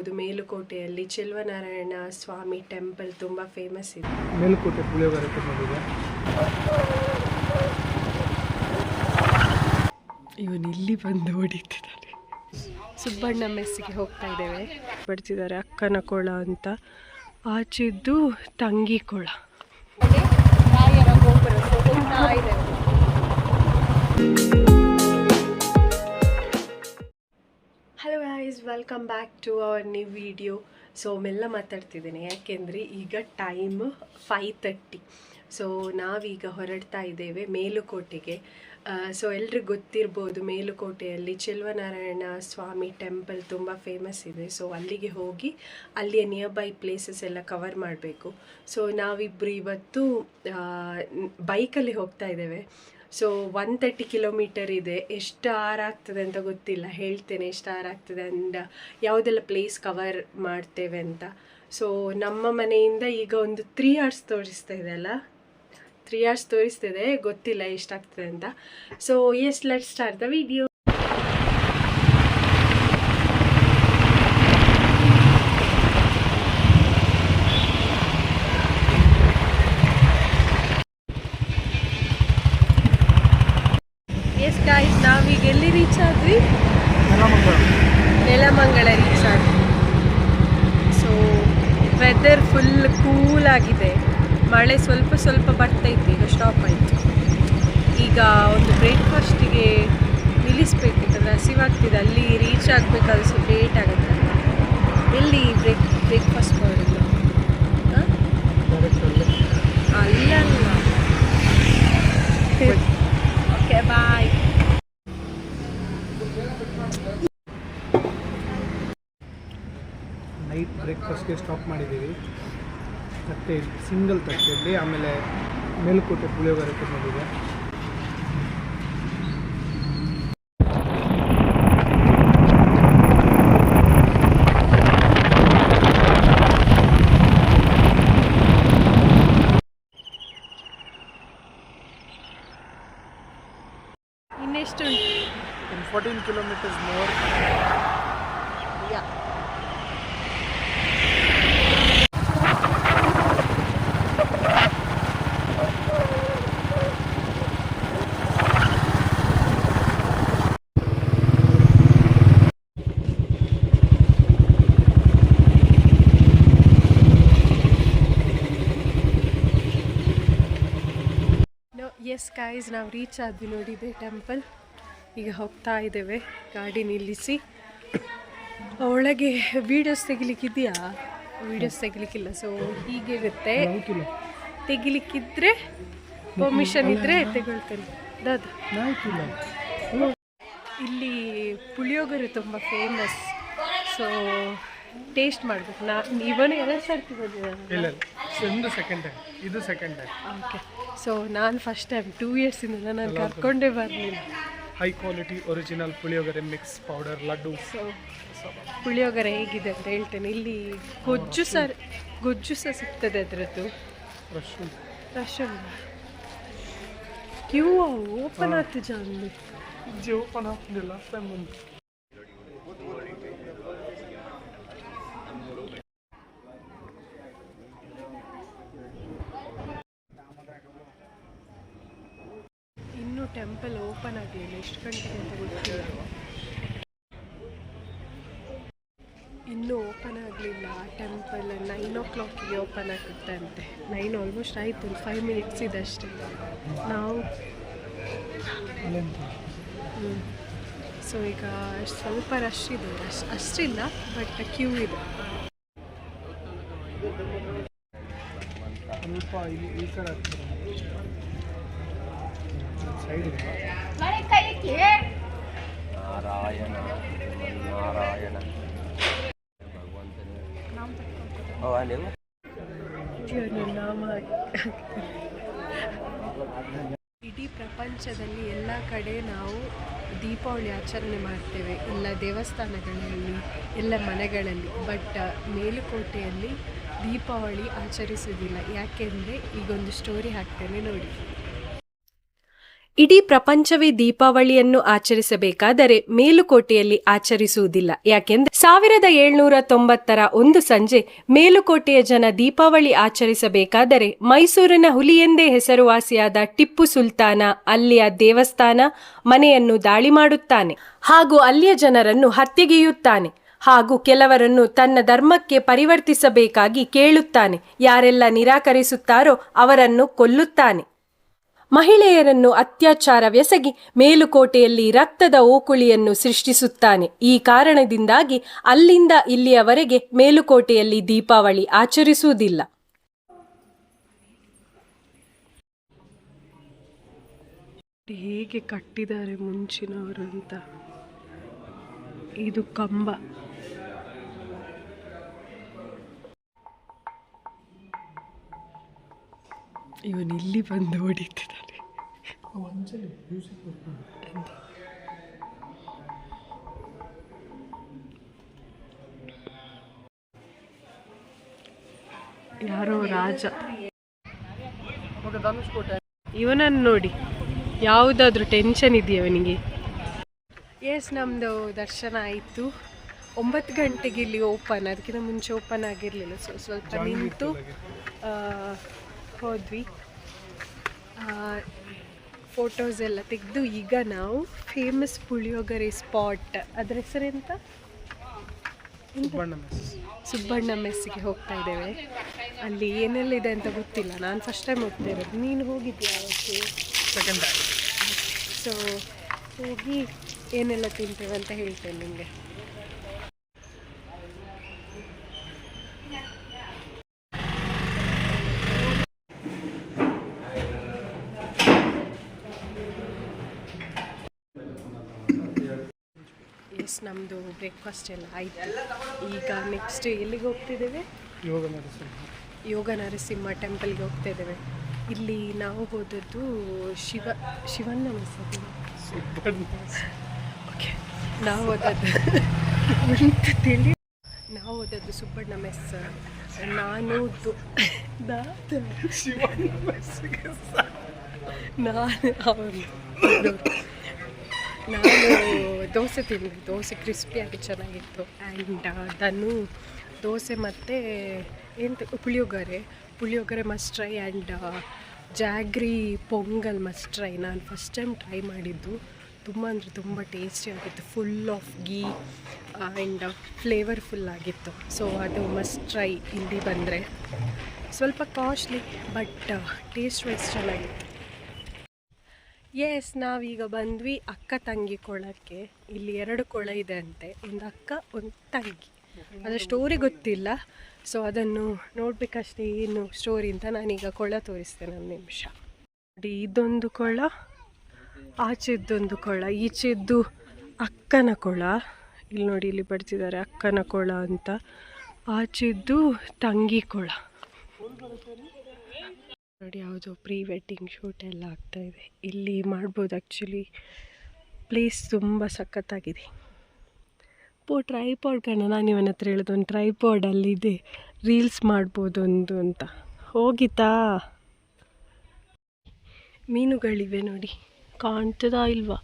ಇದು ಮೇಲುಕೋಟೆಯಲ್ಲಿ ಚೆಲುವನಾರಾಯಣ ಸ್ವಾಮಿ ಟೆಂಪಲ್ ತುಂಬ ಫೇಮಸ್ ಇದೆ. ಮೇಲುಕೋಟೆ ಪುಳಿಯೋಗರೆ ತಿನ್ನೋದಿದೆ. ಇವನು ಇಲ್ಲಿ ಬಂದು ಹೊಡಿತಿದ್ದಾನೆ. ಸುಬ್ಬಣ್ಣ ಮೆಸ್ಸಿಗೆ ಹೋಗ್ತಾ ಇದ್ದೇವೆ. ಬರ್ತಿದ್ದಾರೆ ಅಕ್ಕನ ಕೊಳ ಅಂತ, ಆಚಿದ್ದು ತಂಗಿ ಕೊಳ. Hello guys, welcome back to our new video. So ಮೆಲ್ಲ ಮಾತಾಡ್ತಿದ್ದೇನೆ ಯಾಕೆಂದರೆ ಈಗ ಟೈಮ್ 5:30. ಸೊ ನಾವೀಗ ಹೊರಡ್ತಾ ಇದ್ದೇವೆ ಮೇಲುಕೋಟೆಗೆ. ಸೊ ಎಲ್ರಿಗೂ ಗೊತ್ತಿರ್ಬೋದು, ಮೇಲುಕೋಟೆಯಲ್ಲಿ ಚೆಲುವನಾರಾಯಣ ಸ್ವಾಮಿ ಟೆಂಪಲ್ ತುಂಬ ಫೇಮಸ್ ಇದೆ. ಸೊ ಅಲ್ಲಿಗೆ ಹೋಗಿ ಅಲ್ಲಿಯ ನಿಯರ್ ಬೈ ಪ್ಲೇಸಸ್ ಎಲ್ಲ ಕವರ್ ಮಾಡಬೇಕು. ಸೊ ನಾವಿಬ್ಬರು ಇವತ್ತು ಬೈಕಲ್ಲಿ ಹೋಗ್ತಾ ಇದ್ದೇವೆ. ಸೊ 130 ಕಿಲೋಮೀಟರ್ ಇದೆ. ಎಷ್ಟು ಆರ್ ಆಗ್ತದೆ ಅಂತ ಗೊತ್ತಿಲ್ಲ, ಹೇಳ್ತೇನೆ ಎಷ್ಟು ಆರ್ ಆಗ್ತದೆ ಆ್ಯಂಡ್ ಯಾವುದೆಲ್ಲ ಪ್ಲೇಸ್ ಕವರ್ ಮಾಡ್ತೇವೆ ಅಂತ. ಸೊ ನಮ್ಮ ಮನೆಯಿಂದ ಈಗ ಒಂದು 3 hours ತೋರಿಸ್ತಾ ಇದೆ ಅಲ್ಲ, 3 hours ತೋರಿಸ್ತಿದೆ, ಗೊತ್ತಿಲ್ಲ ಎಷ್ಟಾಗ್ತದೆ ಅಂತ. So yes, let's start the video. Guys, ನಾವೀಗ ಎಲ್ಲಿ ರೀಚ್ ಆದ್ವಿ? ನೆಲಮಂಗಲ ರೀಚ್ ಆದ್ವಿ. ಸೊ ವೆದರ್ ಫುಲ್ ಕೂಲ್ ಆಗಿದೆ, ಮಳೆ ಸ್ವಲ್ಪ ಸ್ವಲ್ಪ ಬರ್ತೈತೆ, ಈಗ ಸ್ಟಾಪ್ ಆಯಿತು. ಈಗ ಒಂದು ಬ್ರೇಕ್ಫಾಸ್ಟಿಗೆ ನಿಲ್ಲಿಸ್ಬೇಕು, ಯಾಕಂದರೆ ಹಸಿವಾಗ್ತಿದೆ. ಅಲ್ಲಿ ರೀಚ್ ಆಗಬೇಕಾದ್ರೆ ಸ್ವಲ್ಪ ಲೇಟ್ ಆಗುತ್ತೆ. ಎಲ್ಲಿ ಬ್ರೇಕ್ಫಾಸ್ಟ್ ಮಾಡೋದು? ಅಲ್ಲಲ್ಲ, ಓಕೆ ಬಾಯ್. ನೈಟ್ ಬ್ರೇಕ್ಫಾಸ್ಟ್ಗೆ ಸ್ಟಾಪ್ ಮಾಡಿದ್ದೀವಿ. ತಟ್ಟೆ ಸಿಂಗಲ್ ತಟ್ಟೆಯಲ್ಲಿ, ಆಮೇಲೆ ಮೇಲುಕೋಟೆ ಪುಳಿಯೋಗರೆ ತಿನ್ನೋದಿದೆ. ಇನ್ನೆಷ್ಟು? 14 kilometers more. ಯಾ, ಎಸ್ ಗೈಸ್, ನಾವು ರೀಚ್ ಆದ್ವಿ. ನೋಡಿದೆ ಟೆಂಪಲ್. ಈಗ ಹೋಗ್ತಾ ಇದ್ದೇವೆ, ಗಾಡಿ ನಿಲ್ಲಿಸಿ. ಒಳಗೆ ವೀಡಿಯೋಸ್ ತೆಗಿಲಿಕ್ಕಿದೆಯಾ? ವೀಡಿಯೋಸ್ ತೆಗಿಲಿಕ್ಕಿಲ್ಲ. ಸೊ ಹೀಗೆ ಇರುತ್ತೆ, ತೆಗಿಲಿಕ್ಕಿದ್ರೆ ಪರ್ಮಿಷನ್ ಇದ್ದರೆ ತಗೊಳ್ತೇನೆ. ಇಲ್ಲಿ ಪುಳಿಯೋಗರೆ ತುಂಬ ಫೇಮಸ್. ಸೊ ಟೇಸ್ಟ್ ಮಾಡಬೇಕು. ಇವನು 2 ಸರ್ತಿ ಬಂದಿದ್ದಾನೆ. ಇದು ಸೆಕೆಂಡ್ ಟೈಮ್. ಓಕೆ, ಸೊ ನಾನು ಫಸ್ಟ್ ಟೈಮ್ 2 yearsಯಿಂದ ನಾನು ಕರ್ಕೊಂಡೇ ಬರಲಿಲ್ಲ. High quality original puliyogare mix powder laddu. So puliyogare ಹೇಗಿದೆ ಅಂತ ಹೇಳ್ತೇನೆ. ಇಲ್ಲಿ ಗೊಜ್ಜು ಸಹ ಸಿಗ್ತದೆ ಅದರದ್ದು. ರಶ್ ಕ್ಯೂ ಓಪನ್ ಆಗ್ತದೆ ಜಾನ್ಲಿ. ಓಪನ್ ಆಗ್ತಿದೆ ಲಾಸ್ಟ್ ಟೈಮ್ ಬಂದು. ಇನ್ನೂ ಟೆಂಪಲ್ ಓಪನ್ ಆಗಲಿಲ್ಲ, ಎಷ್ಟು ಗಂಟೆಗೆ ಅಂತ ಗೊತ್ತಿಲ್ಲ. ಇನ್ನೂ ಓಪನ್ ಆಗಲಿಲ್ಲ ಟೆಂಪಲ್. 9 o'clock ಓಪನ್ ಆಗುತ್ತೆ ಅಂತೆ. 9 ಆಲ್ಮೋಸ್ಟ್ ಆಯಿತು, 5 minutes ಇದೆ ಅಷ್ಟೇ. ನಾವು ಸೊ ಈಗ ಸ್ವಲ್ಪ ರಶ್ ಇದೆ, ಅಷ್ಟಿಲ್ಲ ಬಟ್ ಕ್ಯೂ ಇದೆ. ಸ್ವಲ್ಪ ಈ ಥರ ನಾರಾಯಣ ನಾರಾಯಣ ನಾಮ. ಇಡೀ ಪ್ರಪಂಚದಲ್ಲಿ ಎಲ್ಲ ಕಡೆ ನಾವು ದೀಪಾವಳಿ ಆಚರಣೆ ಮಾಡ್ತೇವೆ, ಎಲ್ಲ ದೇವಸ್ಥಾನಗಳಲ್ಲಿ, ಎಲ್ಲ ಮನೆಗಳಲ್ಲಿ. ಬಟ್ ಮೇಲುಕೋಟೆಯಲ್ಲಿ ದೀಪಾವಳಿ ಆಚರಿಸುವುದಿಲ್ಲ. ಯಾಕೆಂದರೆ ಈಗೊಂದು ಸ್ಟೋರಿ ಹಾಕ್ತೇನೆ ನೋಡಿ. ಇಡೀ ಪ್ರಪಂಚವೇ ದೀಪಾವಳಿಯನ್ನು ಆಚರಿಸಬೇಕಾದರೆ ಮೇಲುಕೋಟೆಯಲ್ಲಿ ಆಚರಿಸುವುದಿಲ್ಲ. ಯಾಕೆಂದ್ರೆ 1790 ಒಂದು ಸಂಜೆ ಮೇಲುಕೋಟೆಯ ಜನ ದೀಪಾವಳಿ ಆಚರಿಸಬೇಕಾದರೆ ಮೈಸೂರಿನ ಹುಲಿ ಎಂದೇ ಹೆಸರುವಾಸಿಯಾದ ಟಿಪ್ಪು ಸುಲ್ತಾನ ಅಲ್ಲಿಯ ದೇವಸ್ಥಾನ ಮನೆಯನ್ನು ದಾಳಿ ಮಾಡುತ್ತಾನೆ ಹಾಗೂ ಅಲ್ಲಿಯ ಜನರನ್ನು ಹತ್ಯೆಗೈಯುತ್ತಾನೆ ಹಾಗೂ ಕೆಲವರನ್ನು ತನ್ನ ಧರ್ಮಕ್ಕೆ ಪರಿವರ್ತಿಸಬೇಕಾಗಿ ಕೇಳುತ್ತಾನೆ. ಯಾರೆಲ್ಲ ನಿರಾಕರಿಸುತ್ತಾರೋ ಅವರನ್ನು ಕೊಲ್ಲುತ್ತಾನೆ. ಮಹಿಳೆಯರನ್ನು ಅತ್ಯಾಚಾರವೆಸಗಿ ಮೇಲುಕೋಟೆಯಲ್ಲಿ ರಕ್ತದ ಓಕುಳಿಯನ್ನು ಸೃಷ್ಟಿಸುತ್ತಾನೆ. ಈ ಕಾರಣದಿಂದಾಗಿ ಅಲ್ಲಿಂದ ಇಲ್ಲಿಯವರೆಗೆ ಮೇಲುಕೋಟೆಯಲ್ಲಿ ದೀಪಾವಳಿ ಆಚರಿಸುವುದಿಲ್ಲ. ಹೇಗೆ ಕಟ್ಟಿದ್ದಾರೆ ಮುಂಚಿನವರು ಅಂತ. ಇದು ಕಂಬ. ಇವನು ಇಲ್ಲಿ ಬಂದು ಹೊಡಿತಿದ್ದಾನೆ. ಯಾರೋ ರಾಜ. ಇವನನ್ನು ನೋಡಿ, ಯಾವುದಾದ್ರೂ ಟೆನ್ಷನ್ ಇದೆಯಾ ಅವನಿಗೆ? ಎಸ್, ನಮ್ಮದು ದರ್ಶನ ಆಯಿತು. 9 ಗಂಟೆಗೆ ಇಲ್ಲಿ ಓಪನ್, ಅದಕ್ಕಿಂತ ಮುಂಚೆ ಓಪನ್ ಆಗಿರಲಿಲ್ಲ. ಸ್ವಲ್ಪ ನಿಂತು ಹೋದ್ವಿ. ಫೋಟೋಸ್ ಎಲ್ಲ ತೆಗೆದು ಈಗ ನಾವು ಫೇಮಸ್ ಪುಳಿಯೋಗರೆ ಸ್ಪಾಟ್, ಅದರ ಹೆಸರೆಂತ, ಸುಬ್ಬಣ್ಣ ಮೆಸ್ಸಿಗೆ ಹೋಗ್ತಾ ಇದ್ದೇವೆ. ಅಲ್ಲಿ ಏನೆಲ್ಲ ಅಂತ ಗೊತ್ತಿಲ್ಲ, ನಾನು ಫಸ್ಟ್ ಟೈಮ್ ಹೋಗ್ತಾ ಇರೋದು. ನೀನು ಹೋಗಿದ್ಯಾ ಅವತ್ತು? Second time. ಸೊ ಹೋಗಿ ಏನೆಲ್ಲ ತಿಂತೇವೆ ಅಂತ ಹೇಳ್ತೇನೆ ನಿಮಗೆ. ಎಸ್, ನಮ್ಮದು ಬ್ರೇಕ್ಫಾಸ್ಟ್ ಎಲ್ಲ ಆಯಿತು. ಈಗ ನೆಕ್ಸ್ಟ್ ಎಲ್ಲಿಗೆ ಹೋಗ್ತಿದ್ದೇವೆ? ಯೋಗ ನರಸಿಂಹ ಟೆಂಪಲ್ಗೆ ಹೋಗ್ತಾ ಇದ್ದೇವೆ. ಇಲ್ಲಿ ನಾವು ಹೋದದ್ದು ಶಿವಣ್ಣ ಮೆಸ್. ಓಕೆ, ನಾವು ಹೋದದ್ದು ಸುಬ್ಬಣ್ಣ ಮೆಸ್. ನಾನು ದೋಸೆ ತಿಂದ್ವಿ. ದೋಸೆ ಕ್ರಿಸ್ಪಿಯಾಗಿ ಚೆನ್ನಾಗಿತ್ತು. ಆ್ಯಂಡ್ ಅದನ್ನು ದೋಸೆ ಮತ್ತು ಎಂತ puliyogare must try. And jaggery pongal must try. ನಾನು ಫಸ್ಟ್ ಟೈಮ್ ಟ್ರೈ ಮಾಡಿದ್ದು. ತುಂಬ ಅಂದರೆ ತುಂಬ ಟೇಸ್ಟಿಯಾಗಿತ್ತು. Full of ghee and flavourful ಆಗಿತ್ತು. ಸೊ ಅದು ಮಸ್ಟ್ ಟ್ರೈ ಇಲ್ಲಿ ಬಂದರೆ. ಸ್ವಲ್ಪ ಕಾಸ್ಟ್ಲಿ ಬಟ್ ಟೇಸ್ಟ್ ವೈಸ್ ಚೆನ್ನಾಗಿತ್ತು. ಎಸ್, ನಾವೀಗ ಬಂದ್ವಿ ಅಕ್ಕ ತಂಗಿ ಕೊಳಕ್ಕೆ. ಇಲ್ಲಿ 2 ಕೊಳ ಇದೆ ಅಂತೆ, ಒಂದು ಅಕ್ಕ ಒಂದು ತಂಗಿ. ಅದರ ಸ್ಟೋರಿ ಗೊತ್ತಿಲ್ಲ, ಸೊ ಅದನ್ನು ನೋಡಬೇಕಷ್ಟೇ ಏನು ಸ್ಟೋರಿ ಅಂತ. ನಾನೀಗ ಕೊಳ ತೋರಿಸ್ತೇನೆ, ಒಂದು ನಿಮಿಷ. ನೋಡಿ, ಇದೊಂದು ಕೊಳ, ಆಚೆದ್ದೊಂದು ಕೊಳ. ಈಚೆದ್ದು ಅಕ್ಕನ ಕೊಳ. ಇಲ್ಲಿ ನೋಡಿ, ಇಲ್ಲಿ ಬರ್ತಿದ್ದಾರೆ ಅಕ್ಕನ ಕೊಳ ಅಂತ. ಆಚೆದ್ದು ತಂಗಿ ಕೊಳ. ನೋಡಿ, ಯಾವುದೋ ಪ್ರೀ ವೆಡ್ಡಿಂಗ್ ಶೂಟ್ ಎಲ್ಲ ಆಗ್ತಾಯಿದೆ. ಇಲ್ಲಿ ಮಾಡ್ಬೋದು ಆ್ಯಕ್ಚುಲಿ. ಪ್ಲೇಸ್ ತುಂಬ ಸಖತ್ತಾಗಿದೆ. ಟ್ರೈಪಾಡ್ ಕಣ, ನಾನು ಇವನ ಹತ್ರ ಹೇಳೋದು, ಒಂದು ಟ್ರೈಪಾಡ್ ಅಲ್ಲಿದೆ, ರೀಲ್ಸ್ ಮಾಡ್ಬೋದು ಒಂದು ಅಂತ. ಹೋಗಿತ್ತಾ? ಮೀನುಗಳಿವೆ ನೋಡಿ, ಕಾಣ್ತದಾ ಇಲ್ವಾ?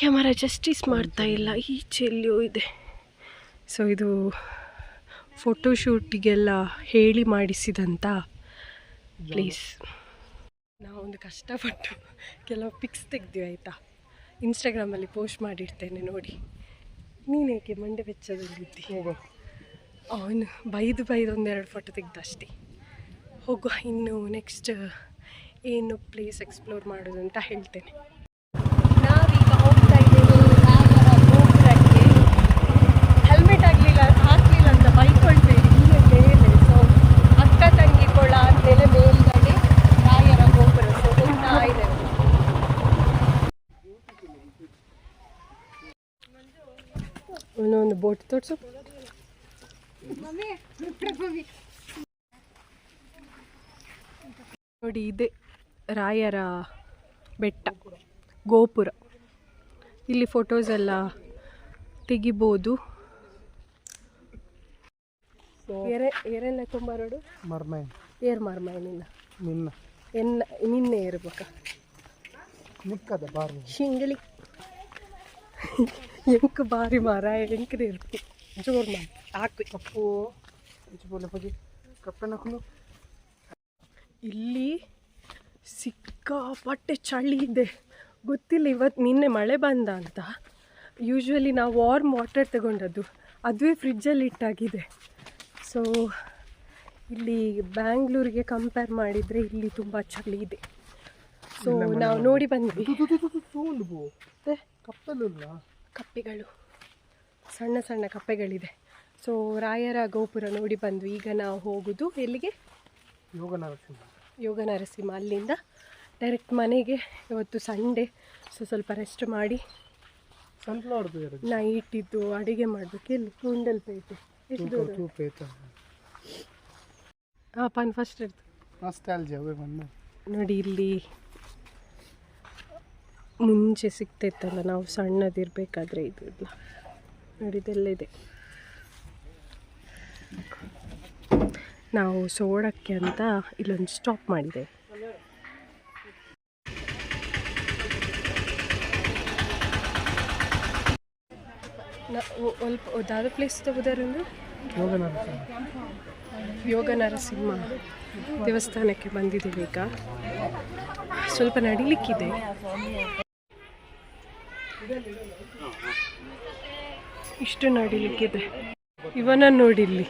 ಕ್ಯಾಮರಾ ಜಸ್ಟಿಸ್ ಮಾಡ್ತಾ ಇಲ್ಲ. ಈಚೆಲ್ಲಿಯೂ ಇದೆ. ಸೊ ಇದು ಫೋಟೋಶೂಟಿಗೆಲ್ಲ ಹೇಳಿ ಮಾಡಿಸಿದಂಥ ಪ್ಲೇಸ್. ನಾವೊಂದು ಕಷ್ಟಪಟ್ಟು ಕೆಲವು ಪಿಕ್ಸ್ ತೆಗ್ತೀವಿ, ಆಯಿತಾ? ಇನ್ಸ್ಟಾಗ್ರಾಮಲ್ಲಿ ಪೋಸ್ಟ್ ಮಾಡಿರ್ತೇನೆ ನೋಡಿ. ನೀನೇಕೆ ಮಂಡೆ ಬೆಚ್ಚದಲ್ಲಿದ್ದಿ? ಅವನು ಬೈದು 1-2 ಫೋಟೋ ತೆಗ್ದು ಅಷ್ಟೇ. ಹೋಗುವ, ಇನ್ನು ನೆಕ್ಸ್ಟ್ ಏನು ಪ್ಲೇಸ್ ಎಕ್ಸ್ಪ್ಲೋರ್ ಮಾಡೋದು ಅಂತ ಹೇಳ್ತೇನೆ. ನಾವೀಗ ಹೋಗ್ತಾ ಇದ್ದೇವೆ ಗೋಪುರಕ್ಕೆ. ಹೆಲ್ಮೆಟ್ ಹಾಕಲಿಲ್ಲ ಅಂತ ಬೈಕೊಳ್ತೇವೆ ಇಲ್ಲೇ ಮೇಲೆ. ಸೊ ಅಕ್ಕ ತಂಗಿ ಕೊಳ ಅಂತೇಳಿ ಮೇಲ್ಗಡೆ ರಾಯರ ಗೋಪುರ. ಸೊ ಹೋಗ್ತಾ ಇದ್ದೇವೆ. ಒಂದು ಬೋಟ್ ತೋರಿಸು. ನೋಡಿ, ಇದೆ ರಾಯರ ಬೆಟ್ಟ, ಗೋಪುರ. ಇಲ್ಲಿ ಫೋಟೋಸ್ ಎಲ್ಲ ತೆಗಿಬೋದು. ಏರೆಲ್ಲ ತುಂಬ ರೋಡು ಮರ್ಮೈ ಏರ್ ಮರ್ಮೈ ನಿನ್ನೆ ಇರ್ಬೇಕಾ? ನಿಕ್ಕದ ಬಾರಿ ಶಿಂಗಳಿ ಎಂಕ್ ಬಾರಿ ಮಾರ ಎಂಕ್ರೆ ಇರ್ತಿ ಜೋರು ಮಾಡಿ ಹಾಕಿ ಕಪ್ಪು ಹೆಚ್ಚು ಪಗಿ ಕಪ್ಪೆನಕ್ಕೂ ಇಲ್ಲಿ ಸಿಕ್ಕಾಪಟ್ಟೆ ಚಳಿ ಇದೆ. ಗೊತ್ತಿಲ್ಲ ಇವತ್ತು ನಿನ್ನೆ ಮಳೆ ಬಂದ ಅಂತ. ಯೂಶ್ವಲಿ ನಾವು ವಾರ್ಮ್ ವಾಟರ್ ತಗೊಂಡದ್ದು, ಅದುವೇ ಫ್ರಿಜ್ಜಲ್ಲಿ ಇಟ್ಟಾಗಿದೆ. ಸೊ ಇಲ್ಲಿ ಬ್ಯಾಂಗ್ಳೂರಿಗೆ ಕಂಪೇರ್ ಮಾಡಿದರೆ ಇಲ್ಲಿ ತುಂಬ ಚಳಿ ಇದೆ. ಸೊ ನಾವು ನೋಡಿ ಬಂದ್ವಿ. ಕಪ್ಪೆಗಳು, ಸಣ್ಣ ಸಣ್ಣ ಕಪ್ಪೆಗಳಿದೆ. ಸೊ ರಾಯರ ಗೋಪುರ ನೋಡಿ ಬಂದ್ವಿ. ಈಗ ನಾವು ಹೋಗೋದು ಎಲ್ಲಿಗೆ? ಯೋಗ ನರಸಿಂಹ. ಅಲ್ಲಿಂದ ಡೈರೆಕ್ಟ್ ಮನೆಗೆ. ಇವತ್ತು ಸಂಡೇ, ಸೊ ಸ್ವಲ್ಪ ರೆಸ್ಟ್ ಮಾಡಿ ನೈಟ್ ಇದ್ದು ಅಡುಗೆ ಮಾಡಬೇಕು. ಎಲ್ಲಿ? ಗುಂಡಲ್ಪೇಟೆ. ಎಷ್ಟು ದೂರ? ಹಾಂ ಫಸ್ಟ್ ನೋಡಿ, ಇಲ್ಲಿ ಮುಂಚೆ ಸಿಗ್ತೈತಲ್ಲ ನಾವು ಸಣ್ಣದಿರಬೇಕಾದ್ರೆ. ಇದು ಇಲ್ಲ ನೋಡಿ, ಇದೆಲ್ಲಿದೆ. ನಾವು ಸೋಡಕ್ಕೆ ಅಂತ ಇಲ್ಲೊಂದು ಸ್ಟಾಪ್ ಮಾಡಿದ್ದೇವೆ. ದಾದ ಪ್ಲೇಸ್ ತಗೋದಾರಂದು ಯೋಗ ನರಸಿಂಹ ದೇವಸ್ಥಾನಕ್ಕೆ ಬಂದಿದ್ದೀವಿ. ಈಗ ಸ್ವಲ್ಪ ನಡಿಲಿಕ್ಕಿದೆ. ಇಷ್ಟು ನಡಿಲಿಕ್ಕಿದೆ. ಇವನನ್ನು ನೋಡಿ, ಇಲ್ಲಿ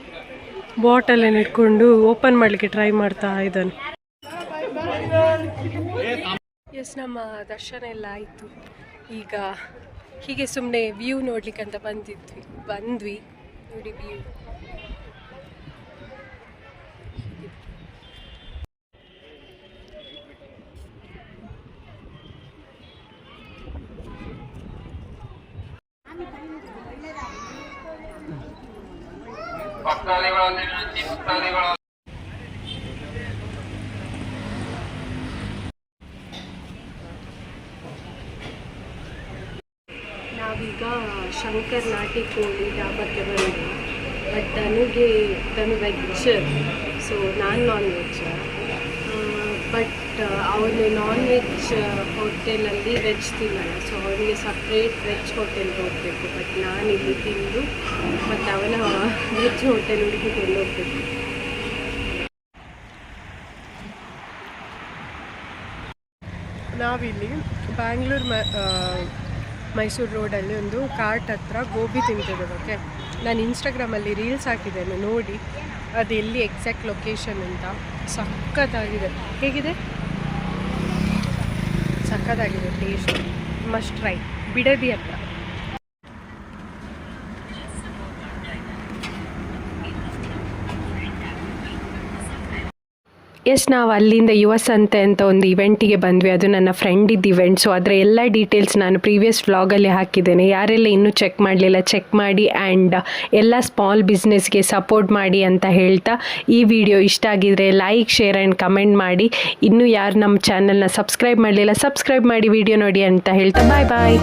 ಬಾಟಲನ್ನು ಇಟ್ಕೊಂಡು ಓಪನ್ ಮಾಡಲಿಕ್ಕೆ ಟ್ರೈ ಮಾಡ್ತಾ ಇದ್ದಾನೆ. ಎಸ್, ನಮ್ಮ ದರ್ಶನ ಎಲ್ಲ ಆಯಿತು. ಈಗ ಹೀಗೆ ಸುಮ್ಮನೆ ವ್ಯೂ ನೋಡ್ಲಿಕ್ಕೆ ಅಂತ ಬಂದ್ವಿ. ನೋಡಿ ವ್ಯೂ. ನಾವೀಗ ಶಂಕರ್ ನಾಟಿ ಕೋಳಿ ಡಾಬಾಕ್ಕೆ ಬಂದ್ವಿ. ಬಟ್ ತನು ವೆಜ್, ಸೊ ನಾನು ನಾನ್ ವೆಜ್. ಬಟ್ ಅವನು ನಾನ್ ವೆಜ್ ಹೋಟೆಲಲ್ಲಿ ವೆಜ್ ತಿನ್ನಲ್ಲ, ಸೊ ಅವನಿಗೆ ಸಪ್ರೇಟ್ ವೆಜ್ ಹೋಟೆಲ್ಗೆ ಹೋಗಬೇಕು. ಬಟ್ ನಾನಿಲ್ಲಿ ತಿಂದು ಮತ್ತು ಅವನ ವೆಜ್ ಹೋಟೆಲ್ ಹುಡುಕಿಕೊಂಡು ಹೋಗಬೇಕು. ನಾವಿಲ್ಲಿ ಬ್ಯಾಂಗ್ಳೂರು ಮೈಸೂರು ರೋಡಲ್ಲಿ ಒಂದು ಕಾರ್ಟ್ ಹತ್ರ ಗೋಬಿ ತಿಂತಿದ್ದೇವೆ. ಓಕೆ, ನಾನು ಇನ್ಸ್ಟಾಗ್ರಾಮಲ್ಲಿ ರೀಲ್ಸ್ ಹಾಕಿದ್ದೇನೆ, ನೋಡಿ ಅದು ಎಲ್ಲಿ ಎಕ್ಸಾಕ್ಟ್ ಲೊಕೇಶನ್ ಅಂತ. ಸಖತ್ತಾಗಿದೆ. ಹೇಗಿದೆ? ಸಖತ್ತಾಗಿದೆ ಟೇಸ್ಟ್. Must try. ಬಿಡದಿ ಹತ್ರ. ಎಸ್, ನಾವು ಅಲ್ಲಿಂದ ಯುವ ಸಂತೆ ಅಂತ ಒಂದು ಇವೆಂಟಿಗೆ ಬಂದ್ವಿ. ಅದು ನನ್ನ ಫ್ರೆಂಡಿದ್ದು ಇವೆಂಟ್. ಸೊ ಅದರ ಎಲ್ಲ ಡೀಟೇಲ್ಸ್ ನಾನು ಪ್ರೀವಿಯಸ್ ವ್ಲಾಗಲ್ಲಿ ಹಾಕಿದ್ದೇನೆ. ಯಾರೆಲ್ಲ ಇನ್ನೂ ಚೆಕ್ ಮಾಡಲಿಲ್ಲ, ಚೆಕ್ ಮಾಡಿ. ಆ್ಯಂಡ್ ಎಲ್ಲ ಸ್ಮಾಲ್ ಬಿಸ್ನೆಸ್ಗೆ ಸಪೋರ್ಟ್ ಮಾಡಿ ಅಂತ ಹೇಳ್ತಾ, ಈ ವಿಡಿಯೋ ಇಷ್ಟ ಆಗಿದರೆ ಲೈಕ್, ಶೇರ್ ಆ್ಯಂಡ್ ಕಮೆಂಟ್ ಮಾಡಿ. ಇನ್ನೂ ಯಾರು ನಮ್ಮ ಚಾನಲ್ನ ಸಬ್ಸ್ಕ್ರೈಬ್ ಮಾಡಲಿಲ್ಲ, ಸಬ್ಸ್ಕ್ರೈಬ್ ಮಾಡಿ ವಿಡಿಯೋ ನೋಡಿ ಅಂತ ಹೇಳ್ತಾ ಬಾಯ್ ಬಾಯ್.